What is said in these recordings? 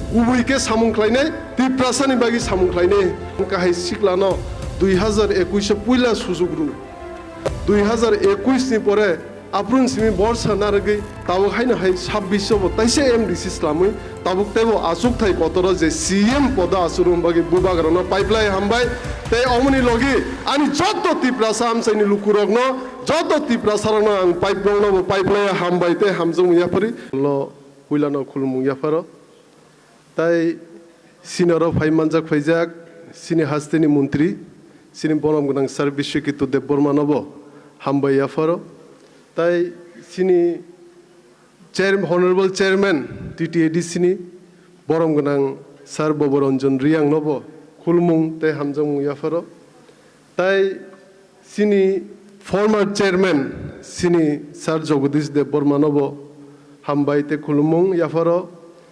Kwbwi ke samung khlainai Tiprasa ni bagi samung khlainai Anghai Sikla no 2021 puila sujugru 2021 ni pore aprun simi borsa naragi tabuk haina hai 26 bo taise MDC slamui tabuk tebo asuk thai kotoro je CEM poda asurum bagi Bubagra no pipeline hambai te omuni logi ani joto Tiprasa amsaini lukurok no joto Tiprasa no ang pipeline hambai te hamjung yapari lo puila no khulmung yaparo tai sinoro phaimanjak phaijak sini hasteni mantri sini borom gunang service kitu debborma nobo hambai yaparo tai sini honorable chairman TTAD sini borom gunang sar boboranjan riang nobo khulmung te hamjung yaparo tai sini former chairman sini sar jogdish debborma nobo hambai te khulmung yaparo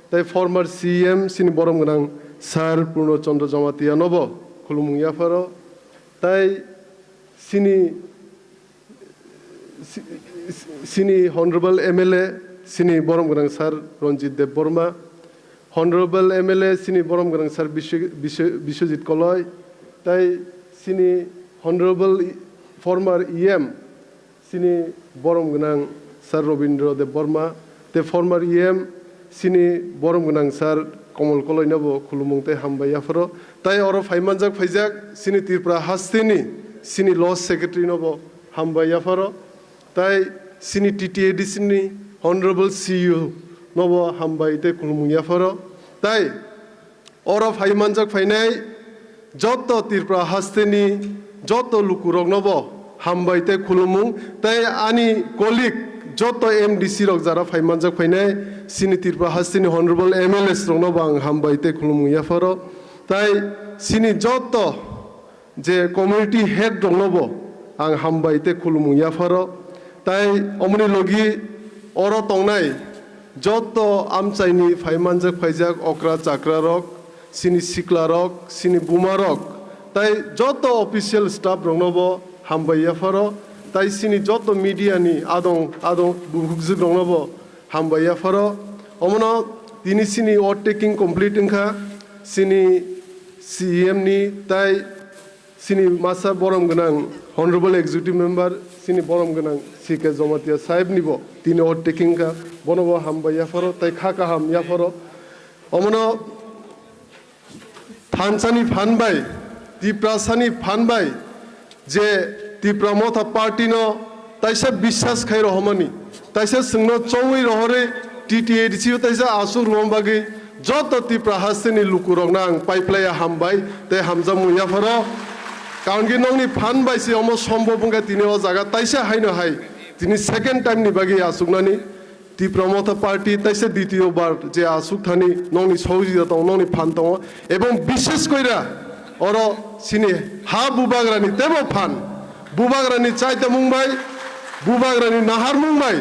tai former CEM sini borom gunang sar purno chandra jamatia nobo khulmung yaparo tai sini honorable MLA sini borom gunang sar Ranjit Dev Burma honorable MLA sini borom gunang sar Biswajit Koloi tai sini honorable former EM sini borom gunang sar Robindra Dev Burma te former EM sini borom gunang sar Komal Koloi nabo khulumung te hambai yaparo tai oro phaimanjak phaijak sini Tiprasa hasteni sini law secretary nabo hambai yaparo tai sini TTAD sini honorable CEO nobo hambai te khulmung yaparo tai oro phaimanjak phainai joto Tiprasa hasteni joto lukurok nobo hambai te khulmung tai ani colleague joto MDC rok jara phaimanjak phainai sini Tiprasa hasteni honorable MLS rok nobo ang hambai te khulmung yaparo tai sini joto je community head rok nobo ang hambai te khulmung yaparo tai omni logi oro tongnai joto amchaini phaimanjak phaijak okra chakra rok sini Sikla rok sini Buma rok tai joto official staff rok nobo hambai yaparo tai sini joto media ni adong bubukjik rok nobo hambai yaparo omono tini sini overtaking complete ingkha sini CEM ni tai sini masa borom gunang honorable executive member sini borom gunang Sika Jomatia Sahib nibo tini overtaking ka bonobo hambai yaparo tai khaka ham yaparo omono phansani phanbai Tiprasani phanbai je Tipramotha party no taisa bishas khai rohmani taisa sungno chongui rohore TTAD siu taisa asu rombagi joto Tiprasa hasteni lukurok nang pipeline hambai te hamjamu yaparo kaun gi nongni phanbai si omo sombobunga tini o jaga taisa haino hai tini second time ni bagi asuknani Tipramotha party taisa দ্বিতীয় বার যে আসুক Thani নংনি সৌজি দং নংনি fun দং এবং বিশেষ কইরা or Sini Ha বুবাগ্রানি তেবো fun বুবাগ্রানি চাইতে মুংবাই বুবাগ্রানি Nahar মুংবাই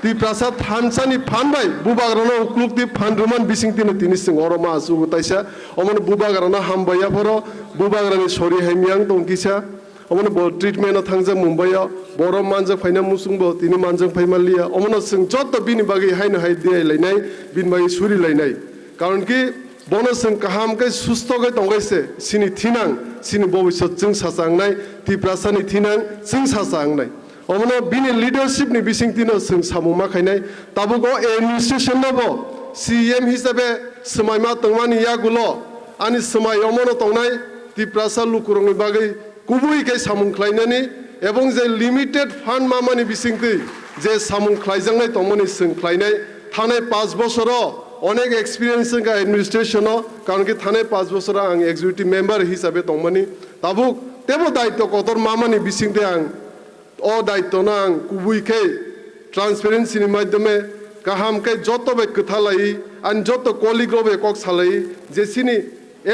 Tiprasa thansani phanbai Bubagrana uklukti phanruman bisingtini tini sing oroma asu taisa omon Bubagrana hambai yaparo Bubagrani sori haimyang tongkisa omon bo treatment thangja Mumbai borom manjak phaina musungbo tini manjak phaimalia omon sing joto bini bagi haina hai diai lainai bin bagi suri lainai karon ki bono sing kaham kai susto gai tonggaise sini thinang sini bobisot jing sasangnai Tiprasa ni thinang jing sasangnai omono bini leadership ni bisingtino sing samuma khainai tabugo administration nobo CEM hisabe smaima tongmani yagulo ani smai omono tongnai Tiprasa lukurong ni bagai Kwbwi kai samung khlainani ebong je limited fund mamani bisingti je samung khlaijangnai tongmani sing khlainai thanai 5 bochoro onek experience ka administration karon ki thanai 5 bochoro ang executive member hisabe tongmani tabuk tebo daitto kotor mamani bisingte ang o daitto nang Kwbwi kai transparency ni madhyame kaham kai joto be kuthalai an joto colleague robe kok salai je sini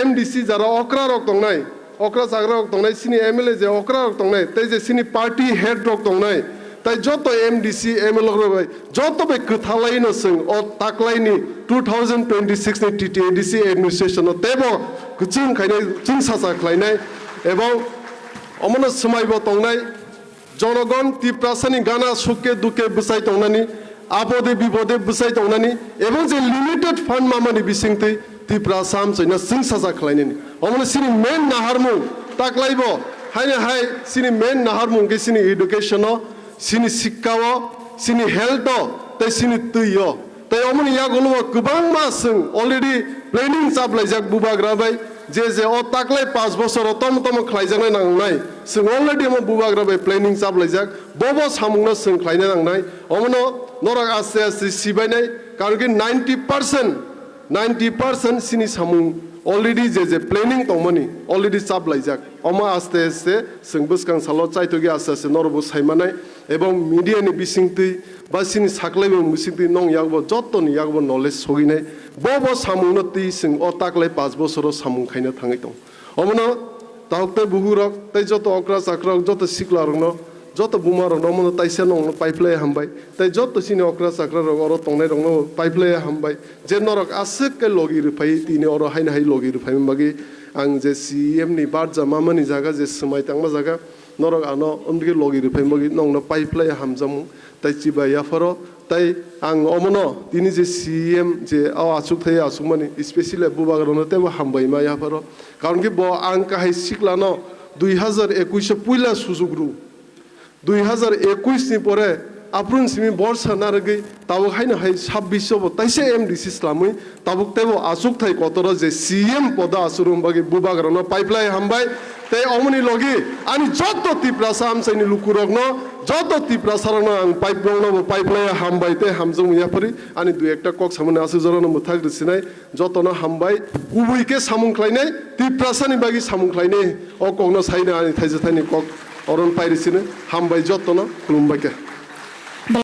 MDC jara okra rok tongnai okra sagra rok tongnai sini MLA je okra rok tongnai tai je sini party head rok tongnai tai joto MDC MLA robe joto be kuthalai no sing o taklai ni 2026 ni TTADC administration no tebo kuching khainai ching sasa khlainai ebong omono smaibo tongnai জনগণ Tiprasani গানা সুখে দুঃখে বুসাই তংনানি আপদে বিপদে বুসাই তংনানি এবং যে limited fund মামানি বিসিংতে Tiprasa amchaina sing saja khlainani amana sini main naharmung taklaibo haine hai sini main naharmung ke sini education o sini sikka o sini health o tai sini tuyo tai amani yagolo kubang ma sing already planning chaplaijak Bubagra bai যে ও তাকলাই 5 বছর তম খাইজানাই নাংনাই जों already আমো বুবাগ্রা by planning চাপলাইজাক ববো সামুংনো जों খাইনা নাংনাই অমনো নরক আস্তে আস্তে সিবাইনাই কারণ কি 90% সিনি সামুং অলরেডি যে প্ল্যানিং তমনি অলরেডি চাপলাইজাক অমো আস্তে আস্তে जों বসকাং সালো চাইতগি আস্তে আস্তে নরবো সাইমানাই এবং মিডিয়ানি বিসিংতি বা সিনি সাকলাইবো মিসিংতি নং ইয়াগবো যতনি ইয়াগবো নলেজ সগিনাই ববো সামুংনো তি जों ও তাকলাই 5 বছর সামুং খাইনা থাঙাই দं অমনো তাহতে বুহুরক তাই যত অক্রা চাক্রক যত সিকলা রংনো যত বুমার রংনো তাইসা নং পাইপ্লাই হামবাই তাই যত সিনি অক্রা চাক্রা রং অর তংনাই রংনো পাইপ্লাই হামবাই যে নরক আসকে লগি রুফাই তিনি অর হাইনা হাই লগি রুফাই মাগি आं जे CEM नि Barja mamani jaga je smai tangma jaga norok ano omdike logi rufai magi nongno pipeline hamjamu tai chiba yafaro tai ang omono tini je CEM je aw asuk thai asuk mani especially Bubagra no tebo hambai ma yafaro karon ki bo ang ka hai Sikla no 2021 puila sujugru 2021 ni pore aprun simi borsa naragi tabu haina hai 26 bo taise MDC islamui tabu tebo asuk thai kotoro je CEM poda asurum bagi Bubagra no pipeline hambai tai omni logi ani joto Tiprasa amsaini lukurok no joto Tiprasa no ang pipeline hambai te hamjung yapari ani du ekta kok samune asu joro no muthak risinai joto no hambai Kwbwi ke samung khlainai Tiprasa ni bagi samung khlainai o kokno saina ani thaije thani kok oron pairisine hambai joto no khulumbai ke